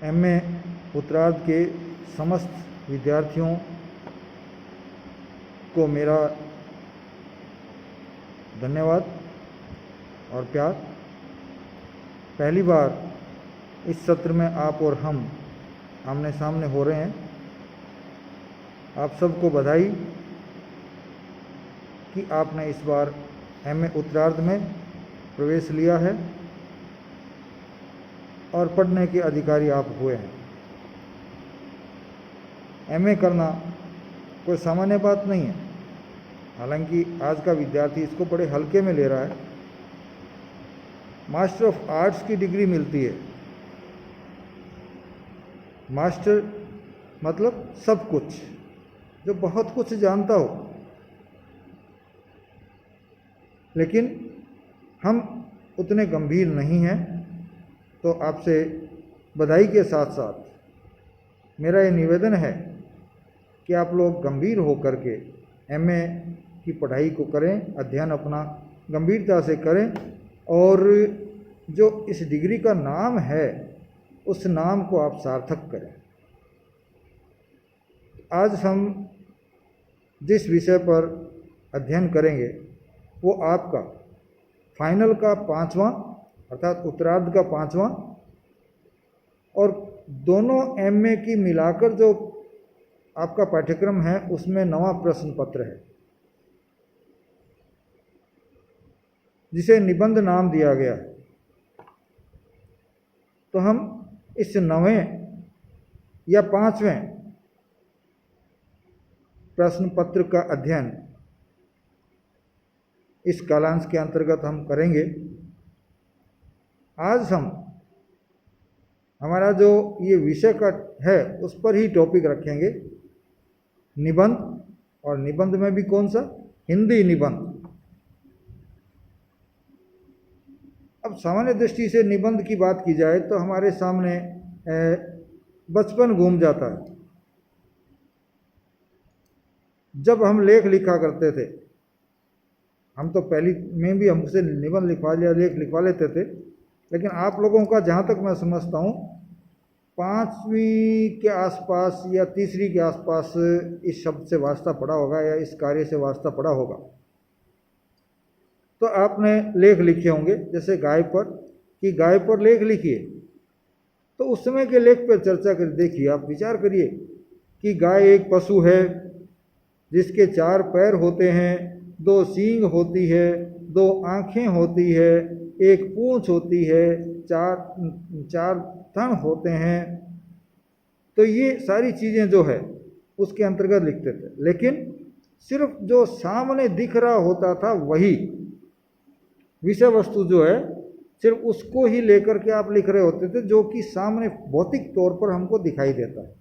MA उत्तरार्ध के समस्त विद्यार्थियों को मेरा धन्यवाद और प्यार। पहली बार इस सत्र में आप और हम आमने सामने हो रहे हैं। आप सबको बधाई कि आपने इस बार एमए उत्तरार्ध में प्रवेश लिया है और पढ़ने के अधिकारी आप हुए हैं। एमए करना कोई सामान्य बात नहीं है, हालांकि आज का विद्यार्थी इसको बड़े हल्के में ले रहा है। मास्टर ऑफ आर्ट्स की डिग्री मिलती है। मास्टर मतलब सब कुछ, जो बहुत कुछ जानता हो। लेकिन हम उतने गंभीर नहीं हैं, तो आपसे बधाई के साथ साथ मेरा ये निवेदन है कि आप लोग गंभीर होकर के एमए की पढ़ाई को करें, अध्ययन अपना गंभीरता से करें और जो इस डिग्री का नाम है उस नाम को आप सार्थक करें। आज हम जिस विषय पर अध्ययन करेंगे वो आपका फाइनल का 5वां अर्थात उत्तरार्ध का 5वां और दोनों एमए की मिलाकर जो आपका पाठ्यक्रम है उसमें 9वां प्रश्न पत्र है, जिसे निबंध नाम दिया गया है। तो हम इस 9वें या 5वें प्रश्न पत्र का अध्ययन इस कालांश के अंतर्गत हम करेंगे। आज हम हमारा जो ये विषय का है उस पर ही टॉपिक रखेंगे, निबंध। और निबंध में भी कौन सा? हिंदी निबंध। अब सामान्य दृष्टि से निबंध की बात की जाए तो हमारे सामने बचपन घूम जाता है। जब हम लेख लिखा करते थे, हम तो पहली में भी हमसे निबंध लिखवा लिया, लेख लिखवा लेते थे। लेकिन आप लोगों का जहाँ तक मैं समझता हूँ 5वीं के आसपास या तीसरी के आसपास इस शब्द से वास्ता पड़ा होगा या इस कार्य से वास्ता पड़ा होगा। तो आपने लेख लिखे होंगे, जैसे गाय पर कि गाय पर लेख लिखिए। तो उस समय के लेख पर चर्चा कर देखिए, आप विचार करिए कि गाय एक पशु है जिसके 4 पैर होते हैं, 2 सींग होती है, 2 आँखें होती है, 1 पूँछ होती है, 4 थन होते हैं। तो ये सारी चीज़ें जो है उसके अंतर्गत लिखते थे। लेकिन सिर्फ जो सामने दिख रहा होता था वही विषय वस्तु जो है सिर्फ उसको ही लेकर के आप लिख रहे होते थे, जो कि सामने भौतिक तौर पर हमको दिखाई देता है।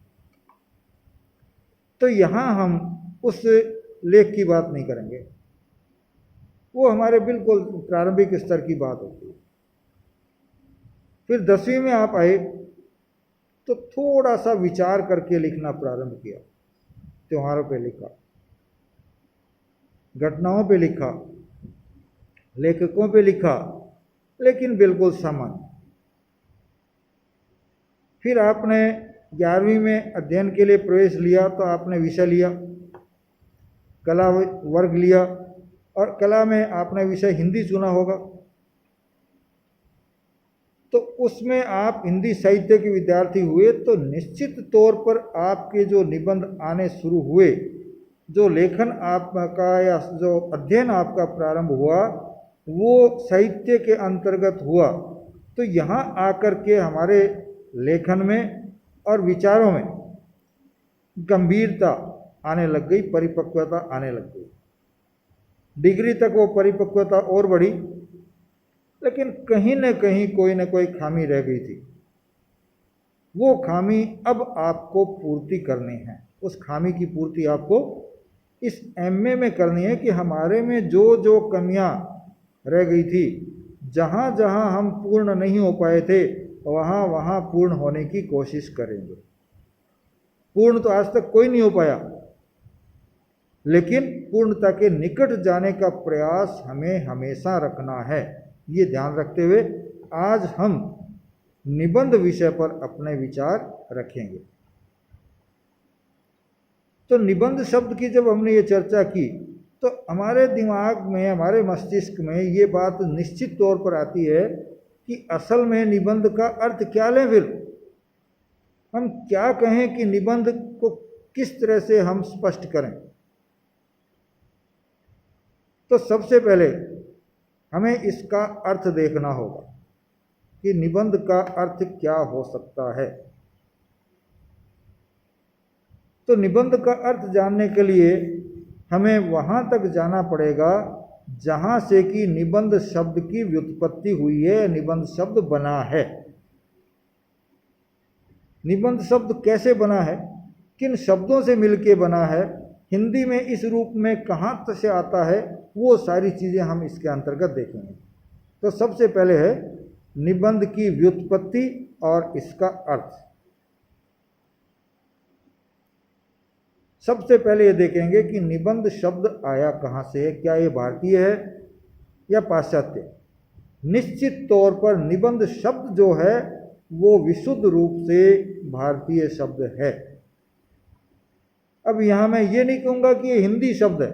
तो यहाँ हम उस लेख की बात नहीं करेंगे, वो हमारे बिल्कुल प्रारंभिक स्तर की बात होती है। फिर 10वीं में आप आए तो थोड़ा सा विचार करके लिखना प्रारंभ किया। त्योहारों पे लिखा, घटनाओं पे लिखा, लेखकों पे लिखा, लेकिन बिल्कुल सामान्य। फिर आपने 11वीं में अध्ययन के लिए प्रवेश लिया तो आपने विषय लिया, कला वर्ग लिया, और कला में आपने विषय हिंदी चुना होगा। तो उसमें आप हिंदी साहित्य के विद्यार्थी हुए तो निश्चित तौर पर आपके जो निबंध आने शुरू हुए, जो लेखन आपका या जो अध्ययन आपका प्रारंभ हुआ वो साहित्य के अंतर्गत हुआ। तो यहाँ आकर के हमारे लेखन में और विचारों में गंभीरता आने लग गई, परिपक्वता आने लग गई। डिग्री तक वो परिपक्वता और बढ़ी, लेकिन कहीं न कहीं कोई न कोई खामी रह गई थी। वो खामी अब आपको पूर्ति करनी है। उस खामी की पूर्ति आपको इस एमए में करनी है कि हमारे में जो जो कमियां रह गई थी, जहाँ जहाँ हम पूर्ण नहीं हो पाए थे, वहाँ वहाँ पूर्ण होने की कोशिश करेंगे। पूर्ण तो आज तक कोई नहीं हो पाया, लेकिन पूर्णता के निकट जाने का प्रयास हमें हमेशा रखना है। ये ध्यान रखते हुए आज हम निबंध विषय पर अपने विचार रखेंगे। तो निबंध शब्द की जब हमने ये चर्चा की तो हमारे दिमाग में, हमारे मस्तिष्क में ये बात निश्चित तौर पर आती है कि असल में निबंध का अर्थ क्या लें। फिर हम क्या कहें कि निबंध को किस तरह से हम स्पष्ट करें। तो सबसे पहले हमें इसका अर्थ देखना होगा कि निबंध का अर्थ क्या हो सकता है। तो निबंध का अर्थ जानने के लिए हमें वहाँ तक जाना पड़ेगा जहाँ से कि निबंध शब्द की व्युत्पत्ति हुई है, निबंध शब्द बना है। निबंध शब्द कैसे बना है, किन शब्दों से मिलके बना है, हिंदी में इस रूप में कहाँ से आता है, वो सारी चीज़ें हम इसके अंतर्गत देखेंगे। तो सबसे पहले है निबंध की व्युत्पत्ति और इसका अर्थ। सबसे पहले ये देखेंगे कि निबंध शब्द आया कहाँ से है, क्या ये भारतीय है या पाश्चात्य। निश्चित तौर पर निबंध शब्द जो है वो विशुद्ध रूप से भारतीय शब्द है। अब यहाँ मैं ये नहीं कहूँगा कि ये हिंदी शब्द है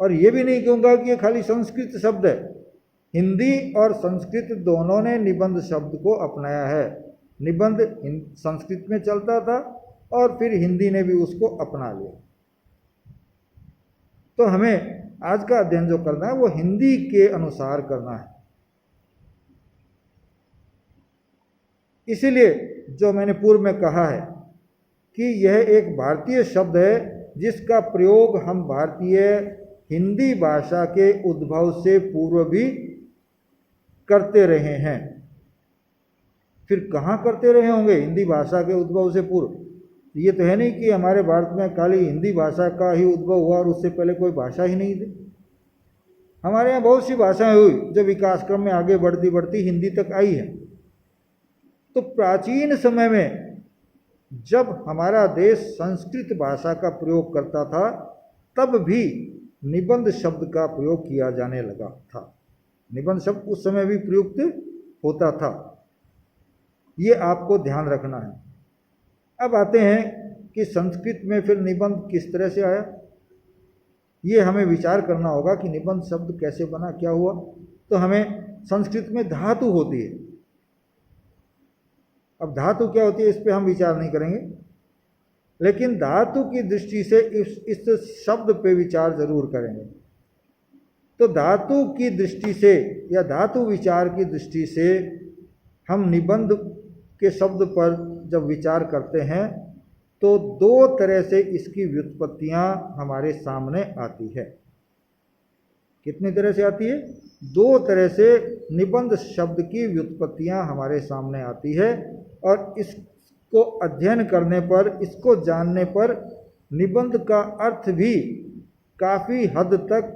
और ये भी नहीं कहूँगा कि ये खाली संस्कृत शब्द है। हिंदी और संस्कृत दोनों ने निबंध शब्द को अपनाया है। निबंध संस्कृत में चलता था और फिर हिंदी ने भी उसको अपना लिया। तो हमें आज का अध्ययन जो करना है वो हिंदी के अनुसार करना है। इसीलिए जो मैंने पूर्व में कहा है कि यह एक भारतीय शब्द है जिसका प्रयोग हम भारतीय हिंदी भाषा के उद्भव से पूर्व भी करते रहे हैं। फिर कहाँ करते रहे होंगे हिंदी भाषा के उद्भव से पूर्व? ये तो है नहीं कि हमारे भारत में खाली हिंदी भाषा का ही उद्भव हुआ और उससे पहले कोई भाषा ही नहीं थी। हमारे यहाँ बहुत सी भाषाएं हुई जो विकास क्रम में आगे बढ़ती बढ़ती हिंदी तक आई है। तो प्राचीन समय में जब हमारा देश संस्कृत भाषा का प्रयोग करता था तब भी निबंध शब्द का प्रयोग किया जाने लगा था। निबंध शब्द उस समय भी प्रयुक्त होता था, ये आपको ध्यान रखना है। अब आते हैं कि संस्कृत में फिर निबंध किस तरह से आया, ये हमें विचार करना होगा कि निबंध शब्द कैसे बना, क्या हुआ। तो हमें संस्कृत में धातु होती है। अब धातु क्या होती है इस पे हम विचार नहीं करेंगे, लेकिन धातु की दृष्टि से इस शब्द पे विचार जरूर करेंगे। तो धातु की दृष्टि से या धातु विचार की दृष्टि से हम निबंध के शब्द पर जब विचार करते हैं तो दो तरह से इसकी व्युत्पत्तियां हमारे सामने आती है। कितनी तरह से आती है? दो तरह से निबंध शब्द की व्युत्पत्तियां हमारे सामने आती है और इसको अध्ययन करने पर, इसको जानने पर निबंध का अर्थ भी काफ़ी हद तक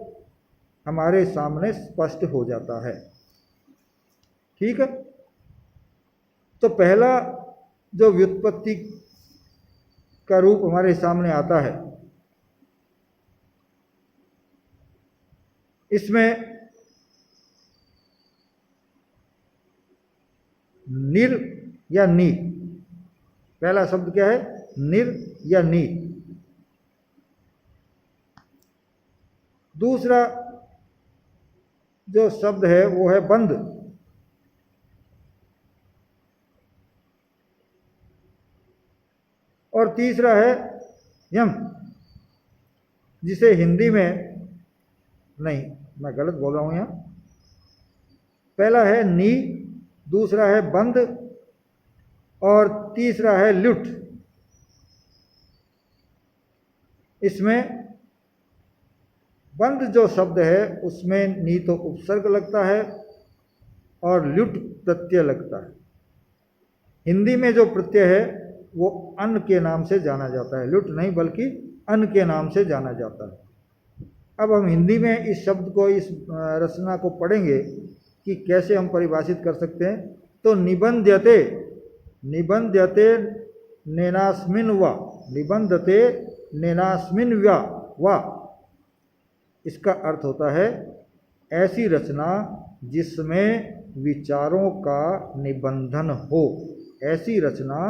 हमारे सामने स्पष्ट हो जाता है। ठीक है, तो पहला जो व्युत्पत्ति का रूप हमारे सामने आता है, इसमें निर या नी, पहला शब्द क्या है? निर या नी। दूसरा जो शब्द है वो है बंद। और तीसरा है यम, जिसे हिंदी में, नहीं मैं गलत बोल रहा हूं यहाँ, पहला है नी, दूसरा है बंद और तीसरा है लुट। इसमें बंद जो शब्द है उसमें नी तो उपसर्ग लगता है और लुट प्रत्यय लगता है। हिंदी में जो प्रत्यय है वो अन के नाम से जाना जाता है, लुट नहीं बल्कि अन के नाम से जाना जाता है। अब हम हिंदी में इस शब्द को, इस रचना को पढ़ेंगे कि कैसे हम परिभाषित कर सकते हैं। तो निबंध्यते, निबंध्यते नेनास्मिन वा, निबंधते नेनास्मिन व्या वा, इसका अर्थ होता है ऐसी रचना जिसमें विचारों का निबंधन हो। ऐसी रचना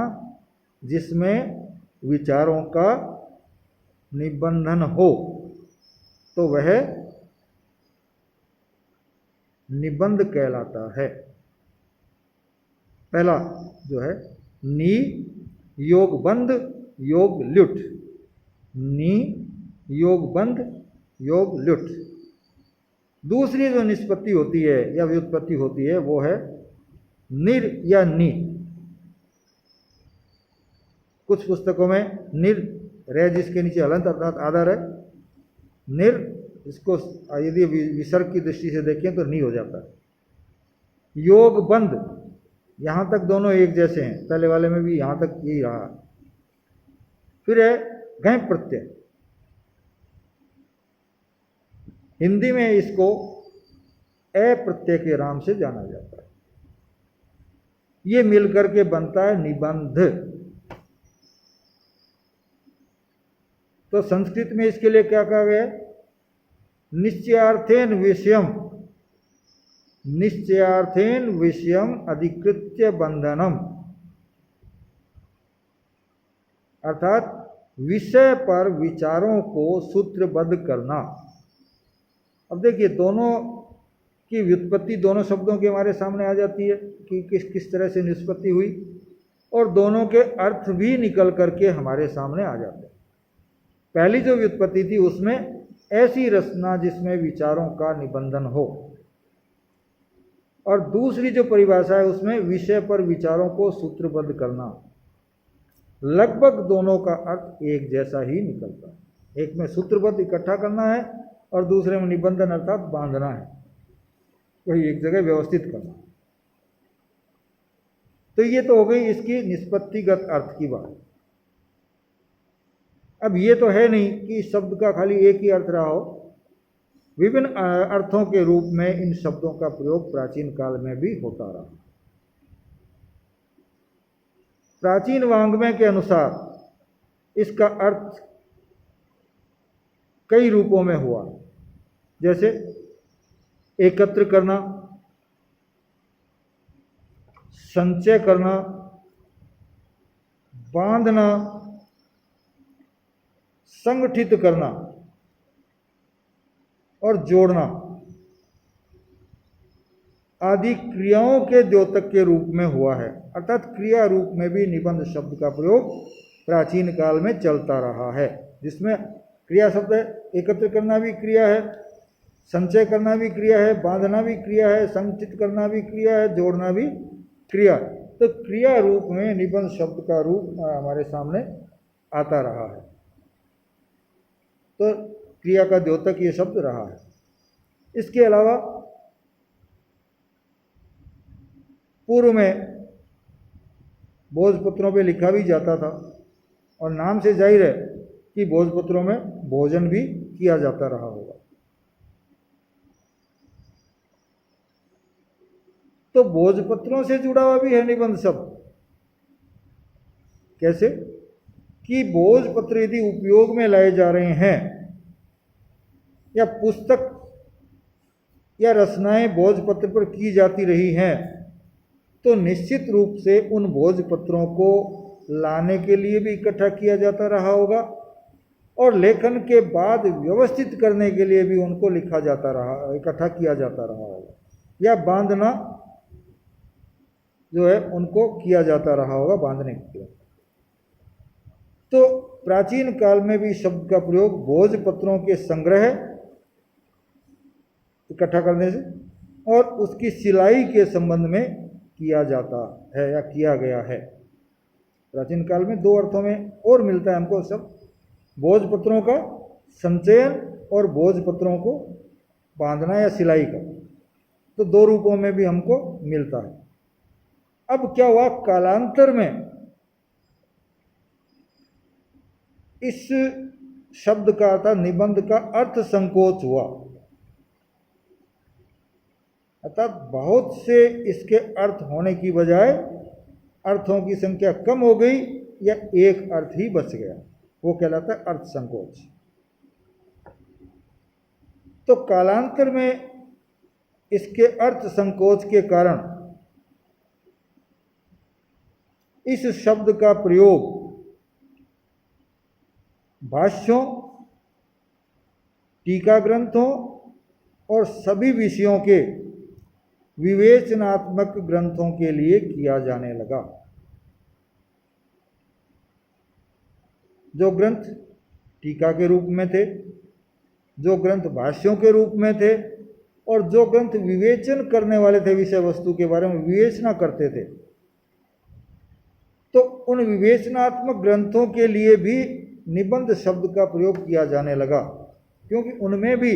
जिसमें विचारों का निबंधन हो तो वह निबंध कहलाता है। पहला जो है नी योगबंध योग ल्युट, नी योगबंध योग ल्युट। दूसरी जो निष्पत्ति होती है या व्युत्पत्ति होती है वो है निर या नी। कुछ पुस्तकों में निर रे जिसके नीचे हलंत अर्थात आधार है, निर इसको यदि विसर्ग की दृष्टि से देखें तो नी हो जाता है। योगबंध यहां तक दोनों एक जैसे हैं, पहले वाले में भी यहां तक यही रहा। फिर है घय प्रत्यय, हिंदी में इसको ए प्रत्यय के नाम से जाना जाता है। ये मिलकर के बनता है निबंध। तो संस्कृत में इसके लिए क्या कहा गया है? निश्चयार्थेन विषयम, निश्चयार्थेन विषयम अधिकृत्य बंधनम, अर्थात विषय पर विचारों को सूत्रबद्ध करना। अब देखिए दोनों की व्युत्पत्ति दोनों शब्दों के हमारे सामने आ जाती है कि किस किस तरह से निष्पत्ति हुई, और दोनों के अर्थ भी निकल करके हमारे सामने आ जाते हैं। पहली जो व्युत्पत्ति थी उसमें ऐसी रचना जिसमें विचारों का निबंधन हो, और दूसरी जो परिभाषा है उसमें विषय पर विचारों को सूत्रबद्ध करना। लगभग दोनों का अर्थ एक जैसा ही निकलता है। एक में सूत्रबद्ध इकट्ठा करना है और दूसरे में निबंधन अर्थात बांधना है, वही एक जगह व्यवस्थित करना। तो ये तो हो गई इसकी निष्पत्तिगत अर्थ की बात। अब ये तो है नहीं कि इस शब्द का खाली एक ही अर्थ रहा हो, विभिन्न अर्थों के रूप में इन शब्दों का प्रयोग प्राचीन काल में भी होता रहा। प्राचीन वाङ्मय के अनुसार इसका अर्थ कई रूपों में हुआ, जैसे एकत्र करना, संचय करना, बांधना, संगठित करना और जोड़ना आदि क्रियाओं के द्योतक के रूप में हुआ है। अर्थात क्रिया रूप में भी निबंध शब्द का प्रयोग प्राचीन काल में चलता रहा है, जिसमें क्रिया शब्द है, एकत्र करना भी क्रिया है, संचय करना भी क्रिया है, बांधना भी क्रिया है, संचित करना भी क्रिया है, जोड़ना भी क्रिया। तो क्रिया रूप में निबंध शब्द का रूप हमारे सामने आता रहा है। तो क्रिया का द्योतक ये शब्द रहा है। इसके अलावा पूर्व में भोजपत्रों पे लिखा भी जाता था, और नाम से जाहिर है कि भोजपत्रों में भोजन भी किया जाता रहा होगा। तो भोजपत्रों से जुड़ा हुआ भी है निबंध शब्द। कैसे कि भोजपत्र यदि उपयोग में लाए जा रहे हैं या पुस्तक या रचनाएं भोजपत्र पर की जाती रही हैं, तो निश्चित रूप से उन भोजपत्रों को लाने के लिए भी इकट्ठा किया जाता रहा होगा, और लेखन के बाद व्यवस्थित करने के लिए भी उनको लिखा जाता रहा, इकट्ठा किया जाता रहा होगा, या बांधना जो है उनको किया जाता रहा होगा बांधने के लिए। तो प्राचीन काल में भी शब्द का प्रयोग भोजपत्रों के संग्रह इकट्ठा करने से और उसकी सिलाई के संबंध में किया जाता है या किया गया है। प्राचीन काल में दो अर्थों में और मिलता है हमको शब्द, भोजपत्रों का संचयन और भोजपत्रों को बांधना या सिलाई का। तो दो रूपों में भी हमको मिलता है। अब क्या हुआ, कालांतर में इस शब्द का अर्थात निबंध का अर्थ संकोच हुआ, अर्थात बहुत से इसके अर्थ होने की बजाय अर्थों की संख्या कम हो गई या एक अर्थ ही बच गया, वो कहलाता है अर्थ संकोच। तो कालांतर में इसके अर्थ संकोच के कारण इस शब्द का प्रयोग भाष्यों, टीका ग्रंथों और सभी विषयों के विवेचनात्मक ग्रंथों के लिए किया जाने लगा। जो ग्रंथ टीका के रूप में थे, जो ग्रंथ भाष्यों के रूप में थे और जो ग्रंथ विवेचन करने वाले थे, विषय वस्तु के बारे में विवेचना करते थे, तो उन विवेचनात्मक ग्रंथों के लिए भी निबंध शब्द का प्रयोग किया जाने लगा, क्योंकि उनमें भी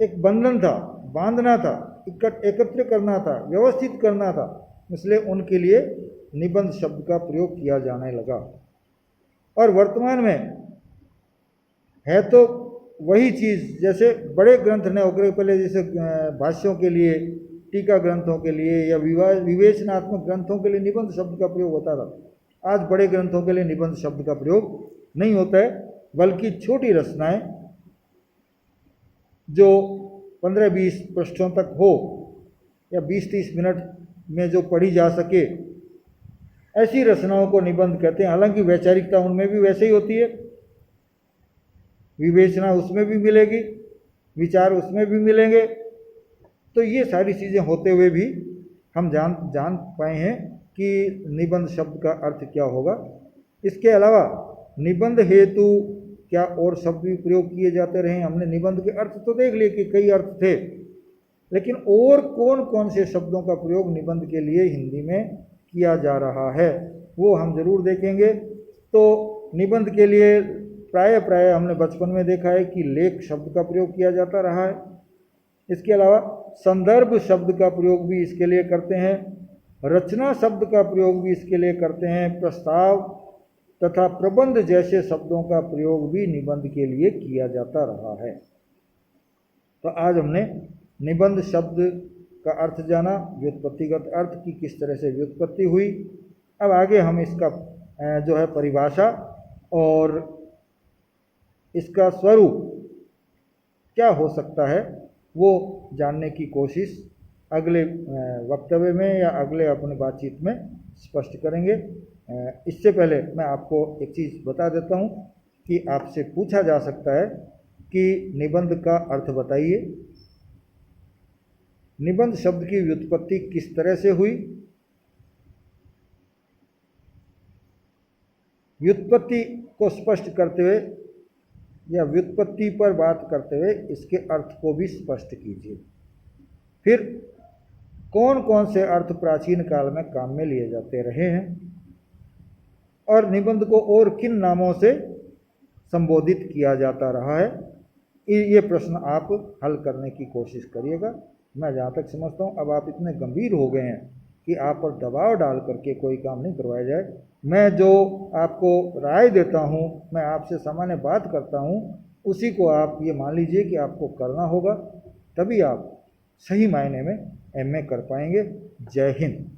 एक बंधन था, बांधना था, एकत्र करना था, व्यवस्थित करना था, इसलिए उनके लिए निबंध शब्द का प्रयोग किया जाने लगा। और वर्तमान में है तो वही चीज़, जैसे बड़े ग्रंथ ने होकर पहले जैसे भाष्यों के लिए, टीका ग्रंथों के लिए या विवेचनात्मक ग्रंथों के लिए निबंध शब्द का प्रयोग होता था। आज बड़े ग्रंथों के लिए निबंध शब्द का प्रयोग नहीं होता है, बल्कि छोटी रचनाएं जो 15-20 पृष्ठों तक हो या 20-30 मिनट में जो पढ़ी जा सके, ऐसी रचनाओं को निबंध कहते हैं। हालांकि वैचारिकता उनमें भी वैसे ही होती है, विवेचना उसमें भी मिलेगी, विचार उसमें भी मिलेंगे। तो ये सारी चीज़ें होते हुए भी हम जान पाए हैं कि निबंध शब्द का अर्थ क्या होगा। इसके अलावा निबंध हेतु क्या और शब्द भी प्रयोग किए जाते रहे। हमने निबंध के अर्थ तो देख लिए कि कई अर्थ थे, लेकिन और कौन कौन से शब्दों का प्रयोग निबंध के लिए हिंदी में किया जा रहा है वो हम जरूर देखेंगे। तो निबंध के लिए प्राय हमने बचपन में देखा है कि लेख शब्द का प्रयोग किया जाता रहा है। इसके अलावा संदर्भ शब्द का प्रयोग भी इसके लिए करते हैं, रचना शब्द का प्रयोग भी इसके लिए करते हैं, प्रस्ताव तथा प्रबंध जैसे शब्दों का प्रयोग भी निबंध के लिए किया जाता रहा है। तो आज हमने निबंध शब्द का अर्थ जाना, व्युत्पत्तिगत अर्थ की किस तरह से व्युत्पत्ति हुई। अब आगे हम इसका जो है परिभाषा और इसका स्वरूप क्या हो सकता है वो जानने की कोशिश अगले वक्तव्य में या अगले अपने बातचीत में स्पष्ट करेंगे। इससे पहले मैं आपको एक चीज़ बता देता हूँ कि आपसे पूछा जा सकता है कि निबंध का अर्थ बताइए, निबंध शब्द की व्युत्पत्ति किस तरह से हुई। व्युत्पत्ति को स्पष्ट करते हुए या व्युत्पत्ति पर बात करते हुए इसके अर्थ को भी स्पष्ट कीजिए। फिर कौन कौन से अर्थ प्राचीन काल में काम में लिए जाते रहे हैं और निबंध को और किन नामों से संबोधित किया जाता रहा है, ये प्रश्न आप हल करने की कोशिश करिएगा। मैं जहाँ तक समझता हूँ अब आप इतने गंभीर हो गए हैं कि आप पर दबाव डाल करके कोई काम नहीं करवाया जाए। मैं जो आपको राय देता हूँ, मैं आपसे सामान्य बात करता हूँ, उसी को आप ये मान लीजिए कि आपको करना होगा, तभी आप सही मायने में एमए कर पाएंगे। जय हिंद।